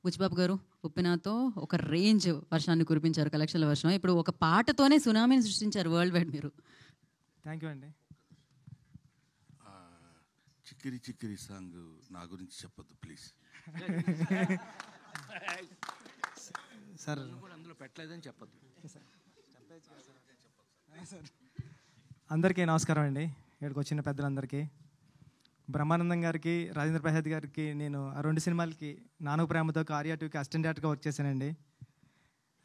బుచ్చిబాబు గారు ఉప్పెనతో ఒక రేంజ్ వర్షాన్ని కురిపించారు, కలెక్షన్ల వర్షం. ఇప్పుడు ఒక పాటతోనే సునామీని సృష్టించారు వరల్డ్ వైడ్ మీరు. థ్యాంక్ యూ అండి. చిక్కిరి చిక్కిరి సాంగ్ నా గురించి చెప్పొద్దు ప్లీజ్ సార్. అందులో పెట్టలేదని చెప్పొద్దు. అందరికీ నమస్కారం అండి. ఇక్కడికి వచ్చిన పెద్దలందరికీ, బ్రహ్మానందం గారికి, రాజేంద్ర ప్రసాద్ గారికి నేను ఆ 2 సినిమాలకి నాను ప్రేమతో ఆర్యా 2కి అసిస్టెంట్ డైరెక్టర్గా వర్క్ చేశానండి.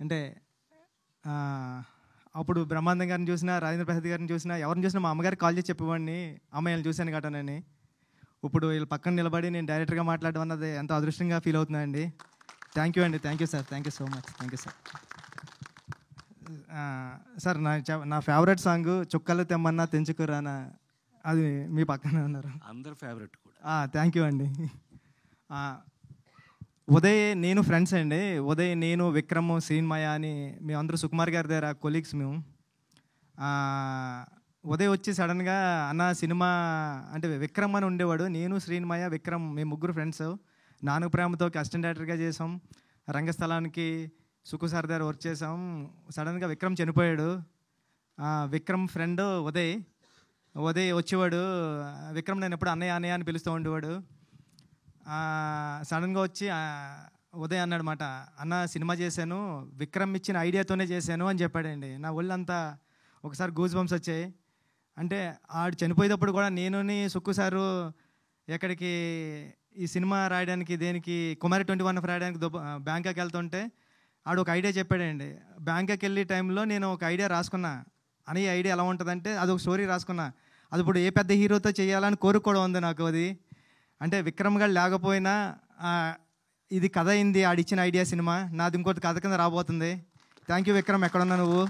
అంటే అప్పుడు బ్రహ్మానందం గారిని చూసినా, రాజేంద్ర ప్రసాద్ గారిని చూసినా, ఎవరిని చూసినా మా అమ్మగారికి కాల్ చేసి చెప్పేవాడిని, అమ్మాయిలను చూశాను గటనని. ఇప్పుడు వీళ్ళు పక్కన నిలబడి నేను డైరెక్టర్గా మాట్లాడడం అన్నది ఎంతో అదృష్టంగా ఫీల్ అవుతున్నా అండి. థ్యాంక్ యూ అండి. Thank you sir. Thank you so much. Thank you sir. Sir నా ఫేవరెట్ సాంగ్ చుక్కలు తెమ్మన్నా తెంచుకురానా, అది మీ పక్కనే ఉన్నారు. అందరు ఫేవరెట్ కూడా. థ్యాంక్ యూ అండి. ఉదయ్ నేను ఫ్రెండ్స్ అండి. ఉదయ్, నేను, విక్రమ్, శ్రీన్మయ అని మేమందరూ సుకుమార్ గారి దగ్గర కొలీగ్స్ మేము. ఉదయ్ వచ్చి సడన్గా అన్న సినిమా అంటే విక్రమ్ అని ఉండేవాడు, నేను, శ్రీన్మయ, విక్రమ్ మేము ముగ్గురు ఫ్రెండ్స్. నాను ప్రేమతో అసిస్టెంట్ డైరెక్టర్గా చేసాం. రంగస్థలానికి సుకు సార్ దగ్గర వర్క్ చేసాం. సడన్గా విక్రమ్ చనిపోయాడు. విక్రమ్ ఫ్రెండ్ ఉదయ్ వచ్చేవాడు. విక్రమ్ నేను ఎప్పుడు అన్నయ్య అన్నయ్య అని పిలుస్తూ ఉండేవాడు. సడన్గా వచ్చి ఉదయ్ అన్నాడు మాట, అన్న సినిమా చేశాను, విక్రమ్ ఇచ్చిన ఐడియాతోనే చేశాను అని చెప్పాడండి. నా ఒళ్ళంతా ఒకసారి గూజ్ బంప్స్ వచ్చాయి. అంటే ఆడు చనిపోయేటప్పుడు కూడా నేను సుక్కు సారు ఎక్కడికి ఈ సినిమా రాయడానికి, దేనికి కుమారి 21 రాయడానికి బ్యాంకాక్ వెళ్తుంటే ఆడు ఒక ఐడియా చెప్పాడండి. బ్యాంకాక్ వెళ్ళే టైంలో నేను ఒక ఐడియా రాసుకున్నా. అని ఐడియా ఎలా ఉంటుందంటే అది ఒక స్టోరీ రాసుకున్నా. అది ఇప్పుడు ఏ పెద్ద హీరోతో చేయాలని కోరిక కూడా ఉంది నాకు. అది అంటే విక్రమ్ గారు లేకపోయినా ఇది కథ అయింది, ఆడిచ్చిన ఐడియా సినిమా నాది ఇంకోటి కథ కింద రాబోతుంది. థ్యాంక్ యూ విక్రమ్, ఎక్కడున్నా నువ్వు?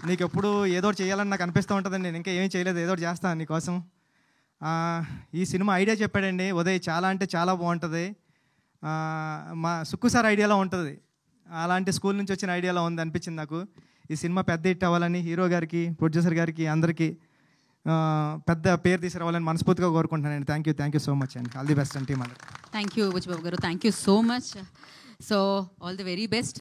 నీకు ఎప్పుడు ఏదో చేయాలని నాకు అనిపిస్తూ ఉంటుందండి. నేను ఇంకా ఏం చేయలేదు, ఏదో చేస్తాను నీకోసం. ఈ సినిమా ఐడియా చెప్పాడండి ఉదయ్, చాలా అంటే చాలా బాగుంటుంది. మా సుక్కు సార్ ఐడియాలో ఉంటుంది, అలాంటి స్కూల్ నుంచి వచ్చిన ఐడియాలో ఉంది అనిపించింది నాకు. ఈ సినిమా పెద్ద హిట్ అవ్వాలని హీరో గారికి, ప్రొడ్యూసర్ గారికి, అందరికీ పెద్ద పేరు తీసుకురావాలని మనస్ఫూర్తిగా కోరుకుంటున్నానండి. థ్యాంక్ యూ సో మచ్ అండి. ఆల్ ది బెస్ట్ అండి టీమ్ అందరికి. థ్యాంక్ యూ బుచ్చిబాబు గారు. Thank you so much. So all the very best.